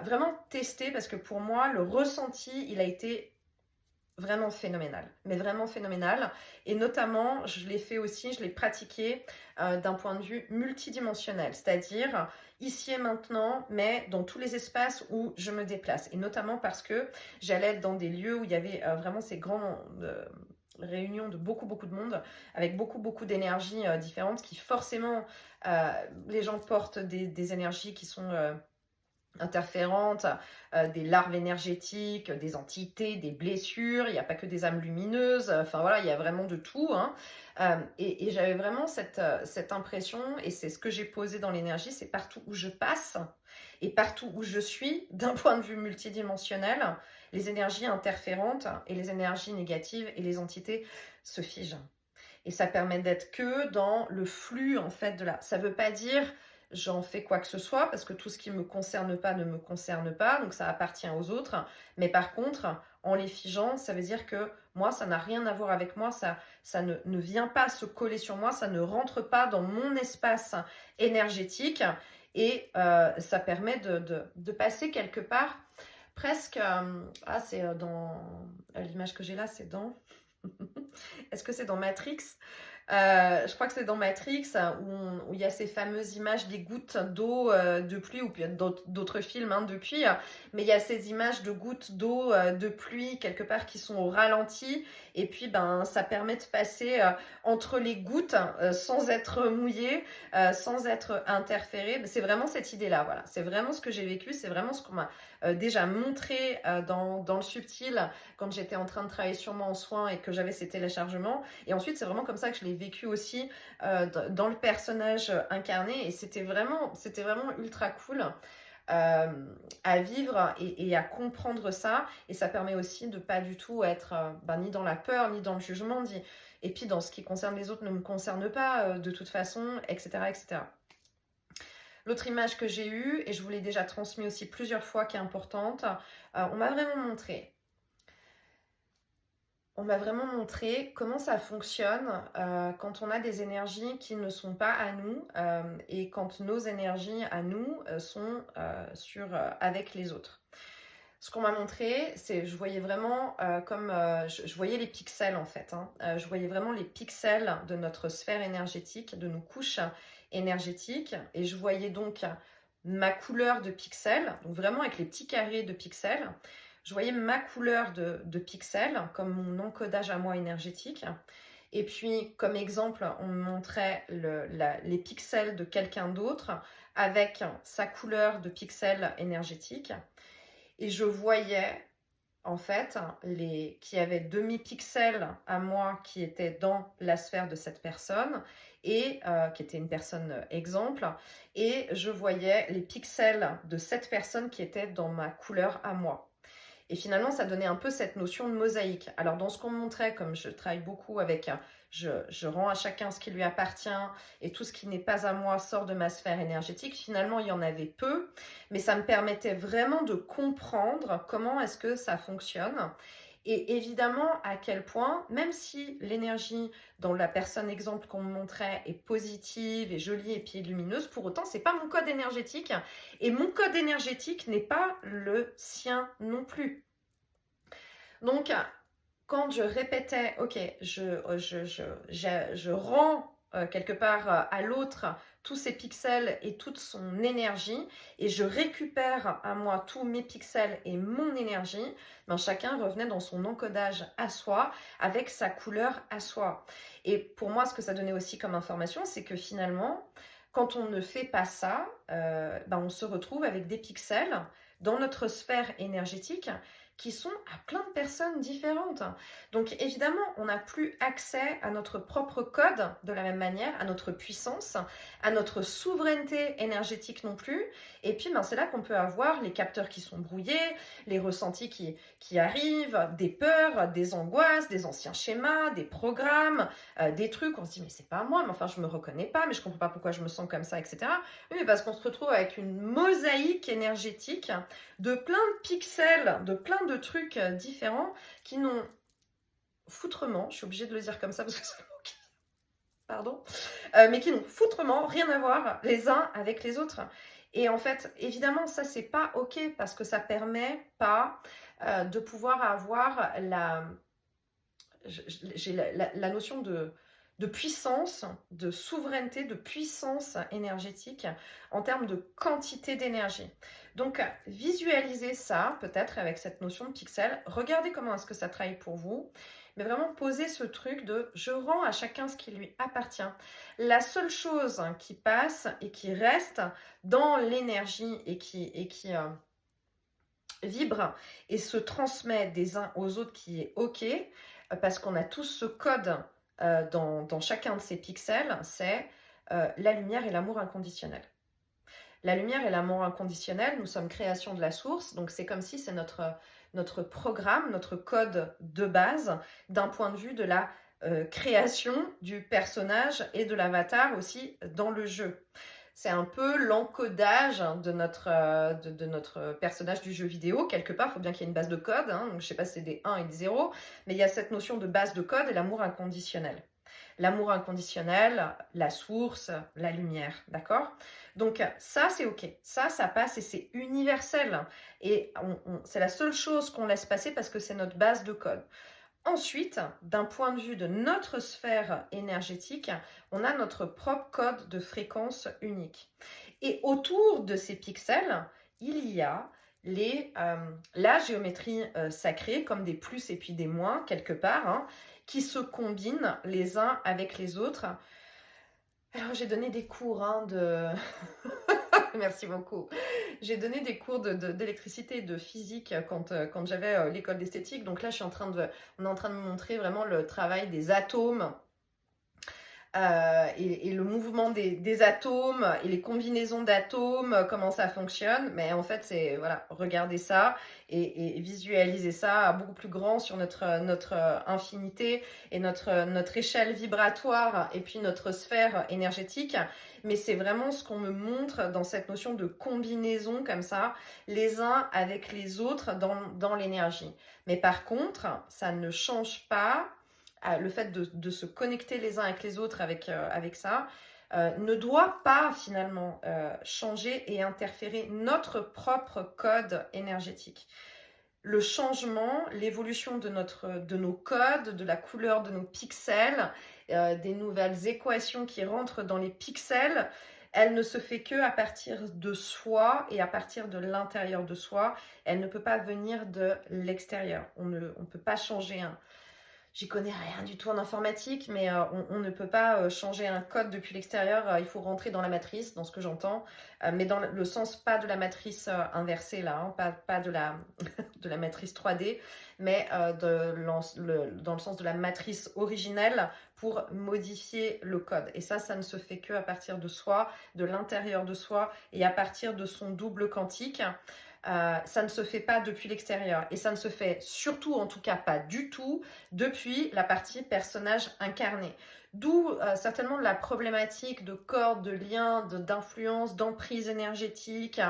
Vraiment tester parce que pour moi, le ressenti, il a été vraiment phénoménal, mais vraiment phénoménal. Et notamment, je l'ai fait aussi, je l'ai pratiqué d'un point de vue multidimensionnel, c'est-à-dire ici et maintenant, mais dans tous les espaces où je me déplace. Et notamment parce que j'allais être dans des lieux où il y avait vraiment ces grands réunions de beaucoup de monde, avec beaucoup d'énergies différentes, qui forcément, les gens portent des énergies qui sont interférentes, des larves énergétiques, des entités, des blessures, il n'y a pas que des âmes lumineuses, enfin voilà, il y a vraiment de tout. Hein. Et j'avais vraiment cette impression, et c'est ce que j'ai posé dans l'énergie, c'est partout où je passe et partout où je suis, d'un point de vue multidimensionnel, les énergies interférentes et les énergies négatives et les entités se figent. Et ça permet d'être que dans le flux en fait de là. Ça ne veut pas dire j'en fais quoi que ce soit parce que tout ce qui ne me concerne pas ne me concerne pas, donc ça appartient aux autres. Mais par contre, en les figeant, ça veut dire que moi, ça n'a rien à voir avec moi, ça ne vient pas se coller sur moi, ça ne rentre pas dans mon espace énergétique et ça permet de passer quelque part presque... c'est dans... L'image que j'ai là, c'est dans... Est-ce que c'est dans Matrix? Je crois que c'est dans Matrix où il y a ces fameuses images des gouttes d'eau de pluie, ou puis d'autres films hein, depuis, mais il y a ces images de gouttes d'eau de pluie quelque part qui sont au ralenti, et puis ben, ça permet de passer entre les gouttes sans être mouillé, sans être interféré. C'est vraiment cette idée-là, voilà. C'est vraiment ce que j'ai vécu, c'est vraiment ce qu'on m'a déjà montré dans le subtil quand j'étais en train de travailler sur moi en soins et que j'avais ces téléchargements. Et ensuite, c'est vraiment comme ça que je l'ai vécu aussi dans le personnage incarné. Et c'était vraiment ultra cool à vivre et à comprendre ça. Et ça permet aussi de pas du tout être ni dans la peur, ni dans le jugement. Et puis, dans ce qui concerne les autres ne me concerne pas de toute façon, etc. etc. L'autre image que j'ai eue, et je vous l'ai déjà transmise aussi plusieurs fois, qui est importante, on m'a vraiment montré comment ça fonctionne quand on a des énergies qui ne sont pas à nous et quand nos énergies à nous sont avec les autres. Ce qu'on m'a montré, c'est je voyais vraiment je voyais les pixels en fait. Hein. Je voyais vraiment les pixels de notre sphère énergétique, de nos couches énergétiques, et je voyais donc ma couleur de pixels, donc vraiment avec les petits carrés de pixels. Je voyais ma couleur de pixels comme mon encodage à moi énergétique. Et puis, comme exemple, on me montrait les pixels de quelqu'un d'autre avec sa couleur de pixels énergétique. Et je voyais, en fait, qu'il y avait demi-pixels à moi qui étaient dans la sphère de cette personne et qui était une personne exemple. Et je voyais les pixels de cette personne qui était dans ma couleur à moi. Et finalement, ça donnait un peu cette notion de mosaïque. Alors, dans ce qu'on me montrait, comme je travaille beaucoup avec, je rends à chacun ce qui lui appartient et tout ce qui n'est pas à moi sort de ma sphère énergétique, finalement, il y en avait peu, mais ça me permettait vraiment de comprendre comment est-ce que ça fonctionne. Et évidemment, à quel point, même si l'énergie dans la personne exemple qu'on me montrait est positive et jolie et puis lumineuse, pour autant, c'est pas mon code énergétique. Et mon code énergétique n'est pas le sien non plus. Donc, quand je répétais, ok, je rends quelque part à l'autre tous ses pixels et toute son énergie, et je récupère à moi tous mes pixels et mon énergie, ben chacun revenait dans son encodage à soi, avec sa couleur à soi. Et pour moi, ce que ça donnait aussi comme information, c'est que finalement, quand on ne fait pas ça, on se retrouve avec des pixels dans notre sphère énergétique qui sont à plein de personnes différentes. Donc évidemment, on n'a plus accès à notre propre code de la même manière, à notre puissance, à notre souveraineté énergétique non plus. Et puis c'est là qu'on peut avoir les capteurs qui sont brouillés, les ressentis qui arrivent, des peurs, des angoisses, des anciens schémas, des programmes, des trucs, on se dit mais c'est pas moi, mais enfin je me reconnais pas, mais je comprends pas pourquoi je me sens comme ça, etc. Oui, mais parce qu'on se retrouve avec une mosaïque énergétique de plein de pixels, de plein de trucs différents qui n'ont foutrement, je suis obligée de le dire comme ça parce que c'est le mot qui... Pardon, mais qui n'ont foutrement rien à voir les uns avec les autres. Et en fait, évidemment, ça, c'est pas OK parce que ça permet pas de pouvoir avoir j'ai la notion de puissance, de souveraineté, de puissance énergétique en termes de quantité d'énergie. Donc, visualisez ça peut-être avec cette notion de pixel. Regardez comment est-ce que ça travaille pour vous. Mais vraiment poser ce truc de je rends à chacun ce qui lui appartient. La seule chose qui passe et qui reste dans l'énergie et qui vibre et se transmet des uns aux autres qui est OK, parce qu'on a tous ce code dans chacun de ces pixels, c'est la lumière et l'amour inconditionnel. La lumière et l'amour inconditionnel, nous sommes création de la source, donc c'est comme si c'est notre programme, notre code de base d'un point de vue de la création du personnage et de l'avatar aussi dans le jeu. C'est un peu l'encodage de notre personnage du jeu vidéo. Quelque part, il faut bien qu'il y ait une base de code. Hein. Donc, je ne sais pas si c'est des 1 et des 0, mais il y a cette notion de base de code et l'amour inconditionnel. L'amour inconditionnel, la source, la lumière, d'accord? Donc ça, c'est OK. Ça passe et c'est universel. Et c'est la seule chose qu'on laisse passer parce que c'est notre base de code. Ensuite, d'un point de vue de notre sphère énergétique, on a notre propre code de fréquence unique. Et autour de ces pixels, il y a la géométrie sacrée, comme des plus et puis des moins, quelque part, hein, qui se combinent les uns avec les autres. Alors, j'ai donné des cours de... Merci beaucoup. J'ai donné des cours d'électricité et de physique quand j'avais l'école d'esthétique. Donc là, on est en train de me montrer vraiment le travail des atomes et le mouvement des atomes et les combinaisons d'atomes, comment ça fonctionne. Mais en fait, c'est, voilà, regardez ça et visualisez ça beaucoup plus grand sur notre infinité et notre échelle vibratoire et puis notre sphère énergétique. Mais c'est vraiment ce qu'on me montre dans cette notion de combinaison comme ça, les uns avec les autres dans l'énergie. Mais par contre, ça ne change pas le fait de se connecter les uns avec les autres avec ça, ne doit pas finalement changer et interférer notre propre code énergétique. Le changement, l'évolution de nos codes, de la couleur de nos pixels, des nouvelles équations qui rentrent dans les pixels, elle ne se fait que à partir de soi et à partir de l'intérieur de soi. Elle ne peut pas venir de l'extérieur. On ne peut pas changer J'y connais rien du tout en informatique, mais on ne peut pas changer un code depuis l'extérieur. Il faut rentrer dans la matrice, dans ce que j'entends, mais dans le sens pas de la matrice inversée là, hein, pas de la de la matrice 3D, mais dans le sens de la matrice originelle pour modifier le code. Et ça ne se fait que à partir de soi, de l'intérieur de soi et à partir de son double quantique. Ça ne se fait pas depuis l'extérieur et ça ne se fait surtout, en tout cas pas du tout, depuis la partie personnage incarné. D'où certainement la problématique de cordes, de liens, d'influence, d'emprise énergétique,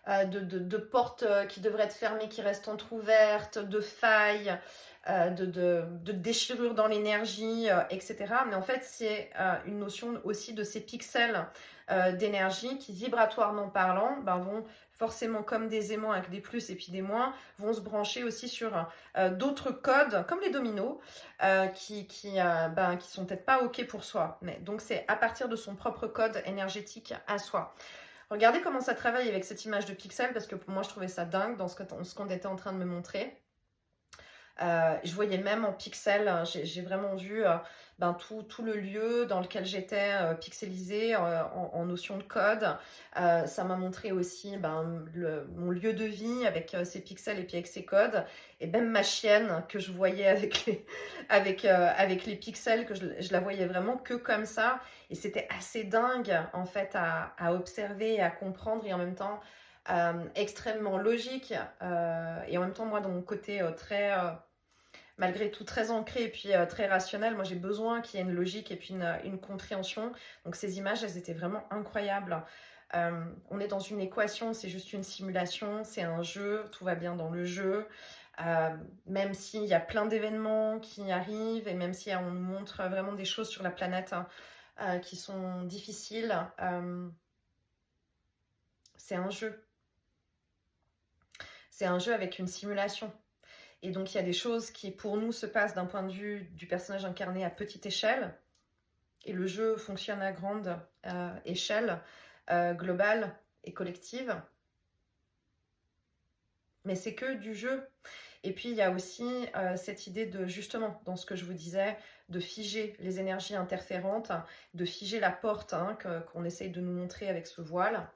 de portes qui devraient être fermées, qui restent entrouvertes, de failles, de déchirures dans l'énergie, etc. Mais en fait, c'est une notion aussi de ces pixels d'énergie qui, vibratoirement parlant, vont forcément, comme des aimants avec des plus et puis des moins, vont se brancher aussi sur d'autres codes, comme les dominos, qui sont peut-être pas OK pour soi. Mais, donc, c'est à partir de son propre code énergétique à soi. Regardez comment ça travaille avec cette image de pixel, parce que pour moi, je trouvais ça dingue dans ce qu'on était en train de me montrer. Je voyais même en pixels, j'ai vraiment vu tout le lieu dans lequel j'étais pixelisé en notion de code. Ça m'a montré aussi mon lieu de vie avec ses pixels et puis avec ses codes. Et même ma chienne que je voyais avec les pixels, que je la voyais vraiment que comme ça. Et c'était assez dingue en fait à observer et à comprendre et en même temps extrêmement logique. Et en même temps, moi, dans mon côté malgré tout très ancré et puis très rationnel, moi j'ai besoin qu'il y ait une logique et puis une compréhension. Donc ces images, elles étaient vraiment incroyables. On est dans une équation, c'est juste une simulation, c'est un jeu, tout va bien dans le jeu. Même s'il y a plein d'événements qui arrivent et même si on nous montre vraiment des choses sur la planète qui sont difficiles, c'est un jeu. C'est un jeu avec une simulation. Et donc, il y a des choses qui, pour nous, se passent d'un point de vue du personnage incarné à petite échelle. Et le jeu fonctionne à grande échelle, globale et collective. Mais c'est que du jeu. Et puis, il y a aussi cette idée de, justement, dans ce que je vous disais, de figer les énergies interférentes, de figer la porte qu'on essaye de nous montrer avec ce voile,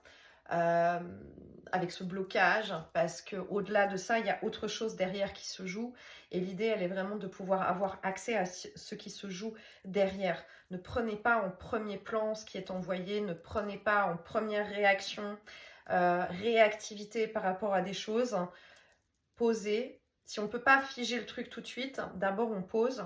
avec ce blocage, parce qu'au-delà de ça, il y a autre chose derrière qui se joue. Et l'idée, elle est vraiment de pouvoir avoir accès à ce qui se joue derrière. Ne prenez pas en premier plan ce qui est envoyé, ne prenez pas en première réaction, réactivité par rapport à des choses. Posez. Si on ne peut pas figer le truc tout de suite, d'abord on pose,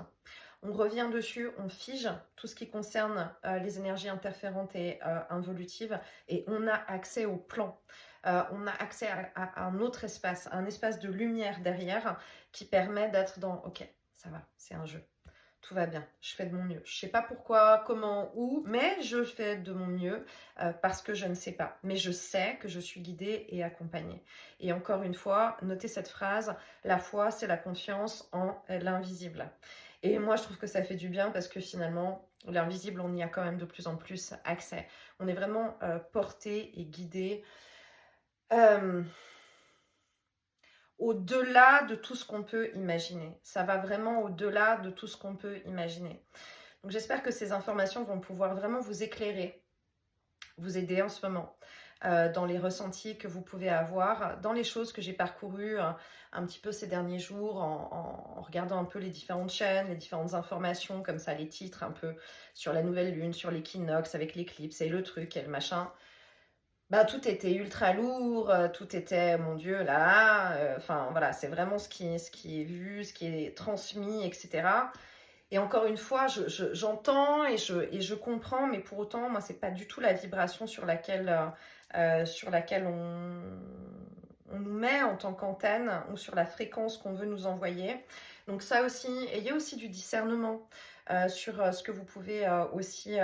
on revient dessus, on fige tout ce qui concerne les énergies interférentes et involutives et on a accès au plan. On a accès à un autre espace, un espace de lumière derrière qui permet d'être dans « ok, ça va, c'est un jeu, tout va bien, je fais de mon mieux. Je ne sais pas pourquoi, comment, où, mais je fais de mon mieux parce que je ne sais pas. Mais je sais que je suis guidée et accompagnée. » Et encore une fois, notez cette phrase, la foi, c'est la confiance en l'invisible. Et moi, je trouve que ça fait du bien parce que finalement, l'invisible, on y a quand même de plus en plus accès. On est vraiment porté et guidé au-delà de tout ce qu'on peut imaginer. Ça va vraiment au-delà de tout ce qu'on peut imaginer. Donc j'espère que ces informations vont pouvoir vraiment vous éclairer, vous aider en ce moment, dans les ressentis que vous pouvez avoir, dans les choses que j'ai parcourues un petit peu ces derniers jours, en regardant un peu les différentes chaînes, les différentes informations, comme ça, les titres un peu sur la nouvelle lune, sur l'équinoxe, avec l'éclipse et le truc et le machin. Bah, tout était ultra lourd, tout était, mon Dieu, là, enfin voilà, c'est vraiment ce qui est vu, ce qui est transmis, etc. Et encore une fois, j'entends et je comprends, mais pour autant, moi, c'est pas du tout la vibration sur laquelle on nous met en tant qu'antenne ou sur la fréquence qu'on veut nous envoyer. Donc ça aussi, ayez aussi du discernement sur ce que vous pouvez aussi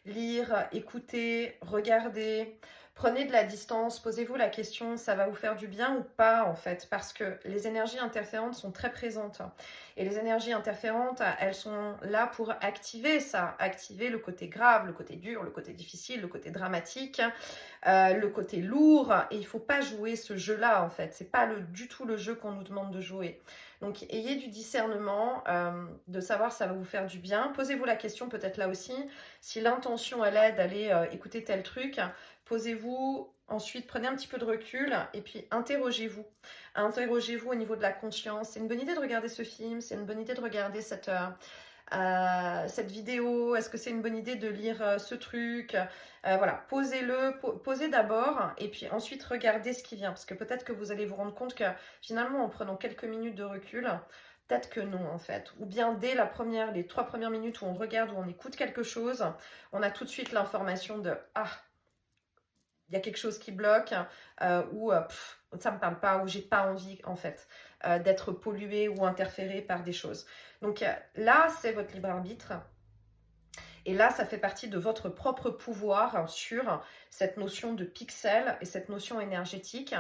lire, écouter, regarder. Prenez de la distance, posez-vous la question, ça va vous faire du bien ou pas en fait, parce que les énergies interférentes sont très présentes. Et les énergies interférentes, elles sont là pour activer ça, activer le côté grave, le côté dur, le côté difficile, le côté dramatique, le côté lourd. Et il ne faut pas jouer ce jeu-là en fait, c'est pas du tout le jeu qu'on nous demande de jouer. Donc ayez du discernement, de savoir si ça va vous faire du bien. Posez-vous la question peut-être là aussi, si l'intention elle est d'aller écouter tel truc, posez-vous, ensuite prenez un petit peu de recul et puis interrogez-vous. Interrogez-vous au niveau de la conscience. C'est une bonne idée de regarder ce film, c'est une bonne idée de regarder cette vidéo, est-ce que c'est une bonne idée de lire ce truc, voilà, posez d'abord et puis ensuite regardez ce qui vient, parce que peut-être que vous allez vous rendre compte que finalement en prenant quelques minutes de recul, peut-être que non en fait, ou bien dès les 3 premières minutes où on regarde, où on écoute quelque chose, on a tout de suite l'information de « Ah, il y a quelque chose qui bloque ou ça me parle pas, ou j'ai pas envie en fait d'être pollué ou interféré par des choses. » Donc là, c'est votre libre arbitre. Et là, ça fait partie de votre propre pouvoir sur cette notion de pixel et cette notion énergétique.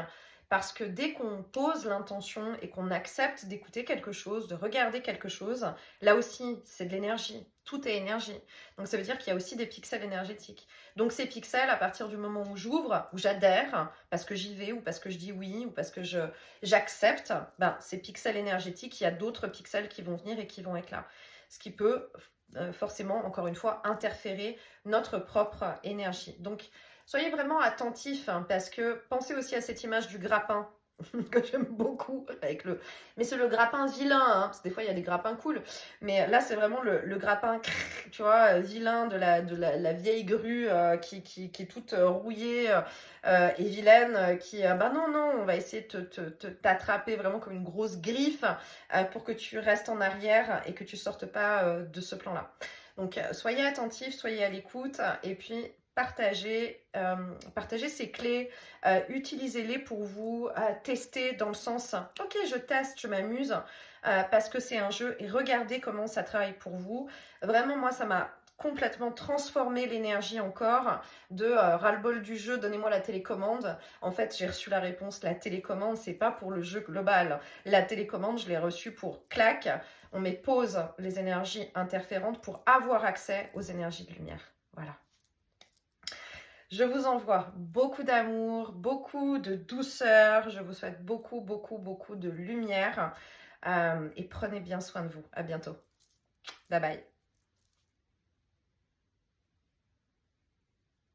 Parce que dès qu'on pose l'intention et qu'on accepte d'écouter quelque chose, de regarder quelque chose, là aussi, c'est de l'énergie. Tout est énergie. Donc ça veut dire qu'il y a aussi des pixels énergétiques. Donc ces pixels, à partir du moment où j'ouvre, où j'adhère, parce que j'y vais, ou parce que je dis oui, ou parce que j'accepte, ben, ces pixels énergétiques, il y a d'autres pixels qui vont venir et qui vont être là. Ce qui peut forcément, encore une fois, interférer notre propre énergie. Donc, soyez vraiment attentifs parce que pensez aussi à cette image du grappin que j'aime beaucoup mais c'est le grappin vilain, parce que des fois il y a des grappins cool, mais là c'est vraiment le grappin, tu vois, vilain de la vieille grue qui est toute rouillée et vilaine, qui bah non, on va essayer de t'attraper vraiment comme une grosse griffe pour que tu restes en arrière et que tu sortes pas de ce plan-là. Donc soyez attentifs, soyez à l'écoute et puis partagez ces clés, utilisez-les pour vous tester dans le sens « Ok, je teste, je m'amuse parce que c'est un jeu et regardez comment ça travaille pour vous. » Vraiment, moi, ça m'a complètement transformé l'énergie encore de ras-le-bol du jeu, donnez-moi la télécommande. En fait, j'ai reçu la réponse, la télécommande, c'est pas pour le jeu global. La télécommande, je l'ai reçue pour clac, on met pause les énergies interférentes pour avoir accès aux énergies de lumière. Voilà. Je vous envoie beaucoup d'amour, beaucoup de douceur. Je vous souhaite beaucoup, beaucoup, beaucoup de lumière. Et prenez bien soin de vous. À bientôt. Bye bye.